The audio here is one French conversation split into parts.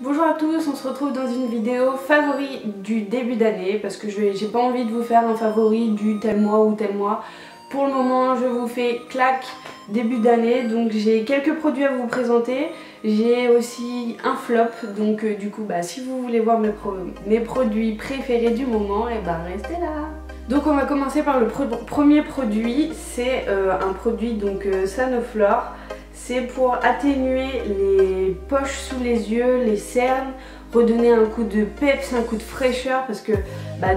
Bonjour à tous, on se retrouve dans une vidéo favori du début d'année parce que j'ai pas envie de vous faire un favori du tel mois ou tel mois. Pour le moment je vous fais claque début d'année, donc j'ai quelques produits à vous présenter. J'ai aussi un flop, donc du coup si vous voulez voir mes produits préférés du moment, et restez là. Donc on va commencer par le premier produit, c'est un produit donc Sanoflore. C'est pour atténuer les poches sous les yeux, les cernes, redonner un coup de peps, un coup de fraîcheur parce que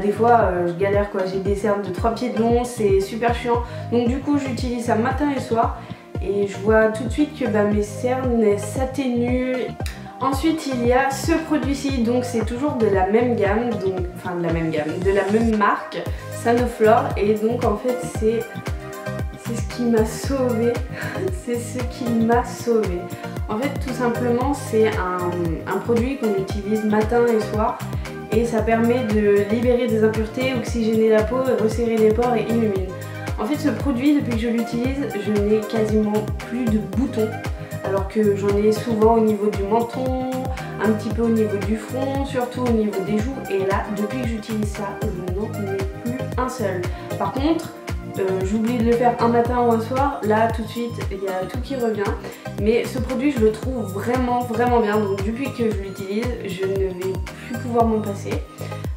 des fois je galère quoi, j'ai des cernes de 3 pieds de long, c'est super chiant. Donc du coup j'utilise ça matin et soir et je vois tout de suite que mes cernes s'atténuent. Ensuite il y a ce produit-ci, donc c'est toujours de la même gamme, de la même marque, Sanoflore, et donc en fait c'est ce qui m'a sauvée. C'est ce qui m'a sauvée. En fait, tout simplement, c'est un produit qu'on utilise matin et soir et ça permet de libérer des impuretés, oxygéner la peau, resserrer les pores et illumine. En fait, ce produit, depuis que je l'utilise, je n'ai quasiment plus de boutons, alors que j'en ai souvent au niveau du menton, un petit peu au niveau du front, surtout au niveau des joues. Et là, depuis que j'utilise ça, je n'en ai plus un seul. Par contre, j'oublie de le faire un matin ou un soir, là tout de suite il y a tout qui revient. Mais ce produit je le trouve vraiment bien, donc depuis que je l'utilise je ne vais plus pouvoir m'en passer.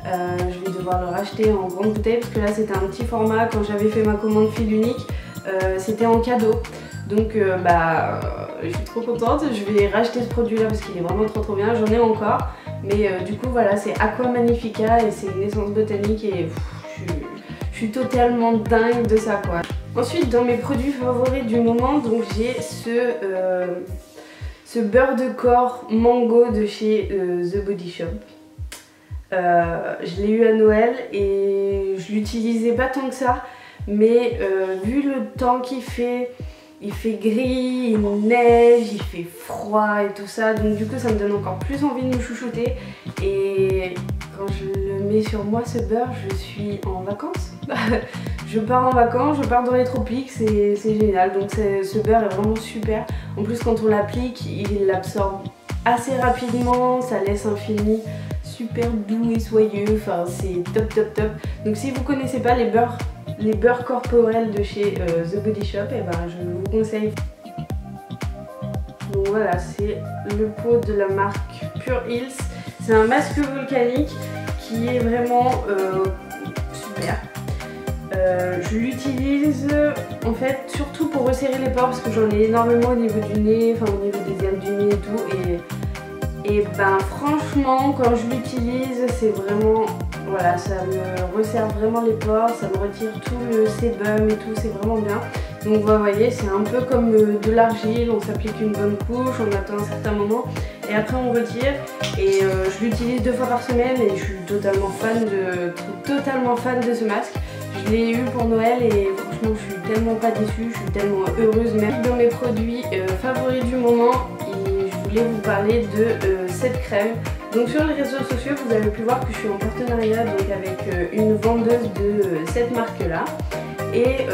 Je vais devoir le racheter en grande bouteille parce que là c'était un petit format. Quand j'avais fait ma commande fil unique, c'était en cadeau. Donc je suis trop contente, je vais racheter ce produit là parce qu'il est vraiment trop bien, j'en ai encore. Mais du coup voilà, c'est Aqua Magnifica et c'est une essence botanique et je suis totalement dingue de ça quoi. Ensuite dans mes produits favoris du moment, donc j'ai ce beurre de corps mango de chez The Body Shop. Je l'ai eu à Noël et je l'utilisais pas tant que ça, mais vu le temps qu'il fait, il fait gris, il neige, il fait froid et tout ça, donc du coup ça me donne encore plus envie de me chouchouter. Et quand je le mets sur moi ce beurre, je suis en vacances. Je pars en vacances, je pars dans les tropiques, c'est génial. Donc ce beurre est vraiment super. En plus quand on l'applique, il l'absorbe assez rapidement, ça laisse un fini super doux et soyeux, enfin c'est top. Donc si vous connaissez pas les beurres corporels de chez The Body Shop, je vous conseille. Donc voilà, c'est le pot de la marque Pure Hills. C'est un masque volcanique qui est vraiment super. Je l'utilise en fait surtout pour resserrer les pores parce que j'en ai énormément au niveau du nez, enfin au niveau des ailes du nez et tout. Et franchement quand je l'utilise c'est vraiment, voilà, ça me resserre vraiment les pores, ça me retire tout le sébum et tout, c'est vraiment bien. Donc vous voyez, c'est un peu comme de l'argile, on s'applique une bonne couche, on attend un certain moment et après on retire. Et je l'utilise 2 fois par semaine et je suis totalement fan de ce masque. Je l'ai eu pour Noël et franchement je suis tellement pas déçue, je suis tellement heureuse. Même dans mes produits favoris du moment, et je voulais vous parler de cette crème. Donc sur les réseaux sociaux vous avez pu voir que je suis en partenariat donc avec une vendeuse de cette marque là. Et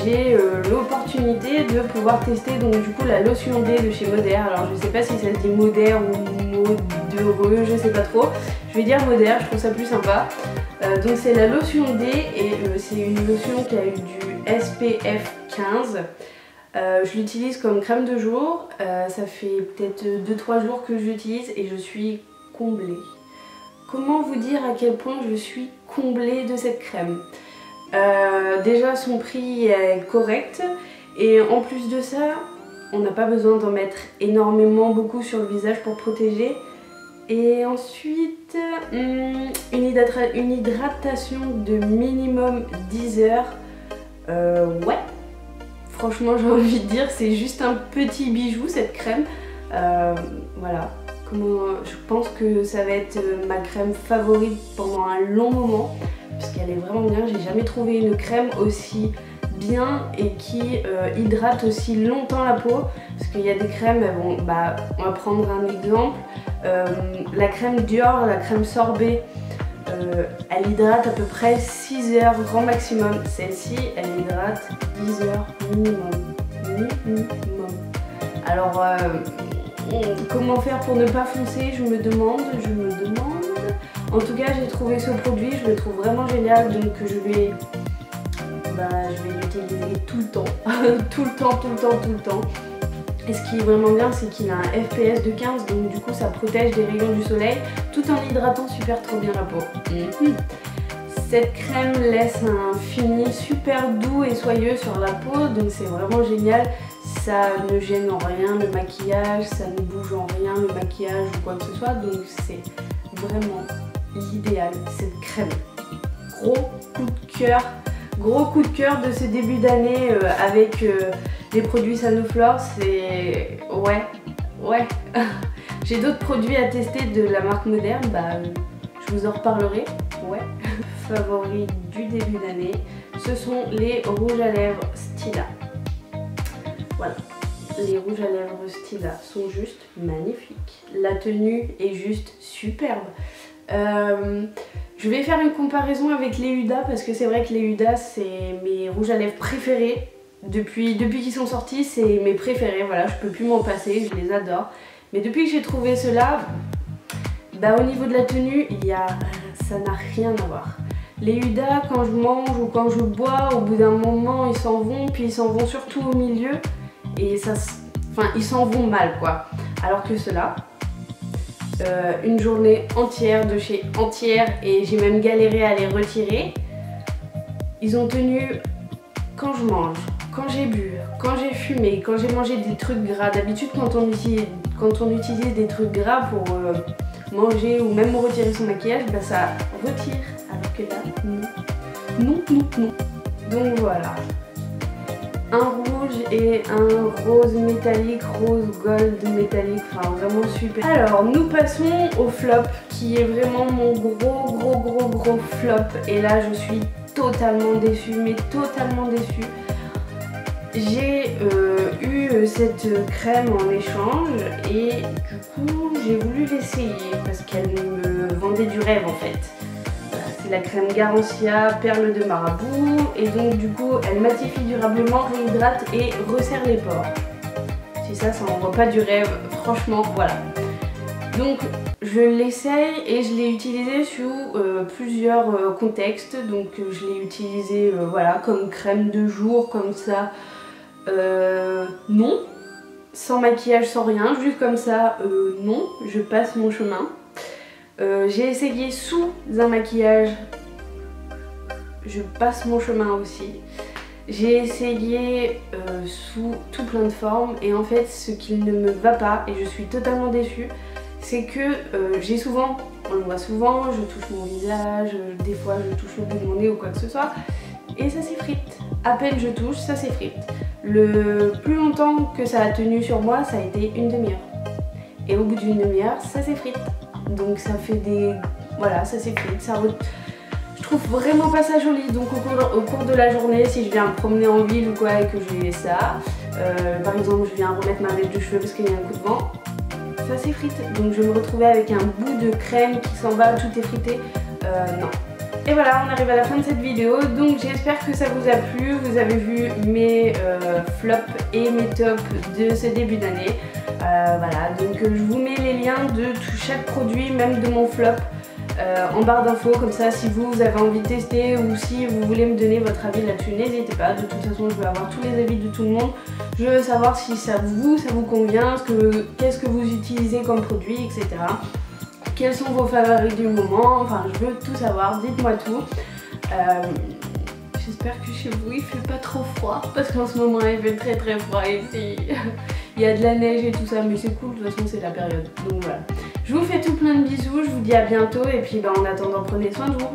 j'ai l'opportunité de pouvoir tester donc du coup la lotion D de chez Modère. Alors je sais pas si ça se dit Modère ou Modereux, je sais pas trop. Je vais dire Modère, je trouve ça plus sympa. Donc c'est la lotion D et c'est une lotion qui a eu du SPF 15. Je l'utilise comme crème de jour. Ça fait peut-être 2-3 jours que je l'utilise et je suis comblée. Comment vous dire à quel point je suis comblée de cette crème? Déjà son prix est correct et en plus de ça on n'a pas besoin d'en mettre beaucoup sur le visage pour protéger. Et ensuite une hydratation de minimum 10 heures. Ouais, franchement j'ai envie de dire c'est juste un petit bijou cette crème. Voilà, je pense que ça va être ma crème favorite pendant un long moment parce qu'elle est vraiment bien. J'ai jamais trouvé une crème aussi bien et qui hydrate aussi longtemps la peau, parce qu'il y a des crèmes, on va prendre un exemple, la crème Dior, la crème sorbet, elle hydrate à peu près 6 heures grand maximum. Celle-ci elle hydrate 10 heures minimum. Alors Comment faire pour ne pas foncer, je me demande. En tout cas, j'ai trouvé ce produit, je le trouve vraiment génial, donc je vais l'utiliser tout le temps. tout le temps. Et ce qui est vraiment bien, c'est qu'il a un FPS de 15, donc du coup ça protège des rayons du soleil, tout en hydratant super trop bien la peau. Cette crème laisse un fini super doux et soyeux sur la peau, donc c'est vraiment génial. Ça ne gêne en rien le maquillage, ça ne bouge en rien le maquillage ou quoi que ce soit, donc c'est vraiment l'idéal, cette crème. Gros coup de cœur de ce début d'année avec les produits Sanoflore, c'est... ouais. J'ai d'autres produits à tester de la marque Moderne, je vous en reparlerai, ouais. Favoris du début d'année, ce sont les rouges à lèvres Stila. Voilà, les rouges à lèvres Stila sont juste magnifiques. La tenue est juste superbe. Je vais faire une comparaison avec les Huda parce que c'est vrai que les Huda c'est mes rouges à lèvres préférés. Depuis qu'ils sont sortis, c'est mes préférés, voilà, je peux plus m'en passer, je les adore. Mais depuis que j'ai trouvé ceux-là, au niveau de la tenue, ça n'a rien à voir. Les Huda, quand je mange ou quand je bois, au bout d'un moment ils s'en vont, puis ils s'en vont surtout au milieu. Et ils s'en vont mal quoi. Alors que ceux-là, une journée entière de chez Entière, et j'ai même galéré à les retirer. Ils ont tenu quand je mange, quand j'ai bu, quand j'ai fumé, quand j'ai mangé des trucs gras. D'habitude quand on utilise des trucs gras pour manger ou même retirer son maquillage, ça retire. Alors que là, non. Donc voilà. Un rouge et un rose métallique, rose gold métallique, enfin vraiment super. Alors nous passons au flop qui est vraiment mon gros flop. Et là je suis totalement déçue, mais totalement déçue. J'ai eu cette crème en échange et du coup j'ai voulu l'essayer parce qu'elle me vendait du rêve en fait. C'est la crème Garancia Perle de Marabout et donc du coup elle matifie durablement, réhydrate et resserre les pores. Si ça envoie pas du rêve, franchement voilà. Donc je l'essaye et je l'ai utilisé sous plusieurs contextes. Donc je l'ai utilisé voilà, comme crème de jour comme ça, non, sans maquillage, sans rien, juste comme ça, non, je passe mon chemin. J'ai essayé sous un maquillage, je passe mon chemin aussi. J'ai essayé sous tout plein de formes et en fait ce qui ne me va pas, et je suis totalement déçue, c'est que j'ai souvent, on le voit souvent, je touche mon visage, des fois je touche le bout de mon nez ou quoi que ce soit, et ça s'effrite. À peine je touche, ça s'effrite. Le plus longtemps que ça a tenu sur moi, ça a été une demi-heure. Et au bout d'une demi-heure, ça s'effrite. Donc ça fait des... Voilà, ça s'effrite, je trouve vraiment pas ça joli. Donc au cours de la journée, si je viens me promener en ville ou quoi et que j'ai ça, par exemple je viens remettre ma mèche de cheveux parce qu'il y a un coup de vent, ça s'effrite. Donc je vais me retrouver avec un bout de crème qui s'en va, tout effrité, non. Et voilà, on arrive à la fin de cette vidéo, donc j'espère que ça vous a plu. Vous avez vu mes flops et mes tops de ce début d'année. Voilà, donc je vous mets les liens de chaque produit, même de mon flop, en barre d'infos. Comme ça, si vous avez envie de tester ou si vous voulez me donner votre avis là-dessus, n'hésitez pas. De toute façon, je veux avoir tous les avis de tout le monde. Je veux savoir si ça vous convient, qu'est-ce que vous utilisez comme produit, etc. Quels sont vos favoris du moment, enfin je veux tout savoir, dites-moi tout. J'espère que chez vous il fait pas trop froid parce qu'en ce moment il fait très froid ici. Il y a de la neige et tout ça, mais c'est cool, de toute façon c'est la période. Donc voilà. Je vous fais tout plein de bisous, je vous dis à bientôt et puis en attendant prenez soin de vous.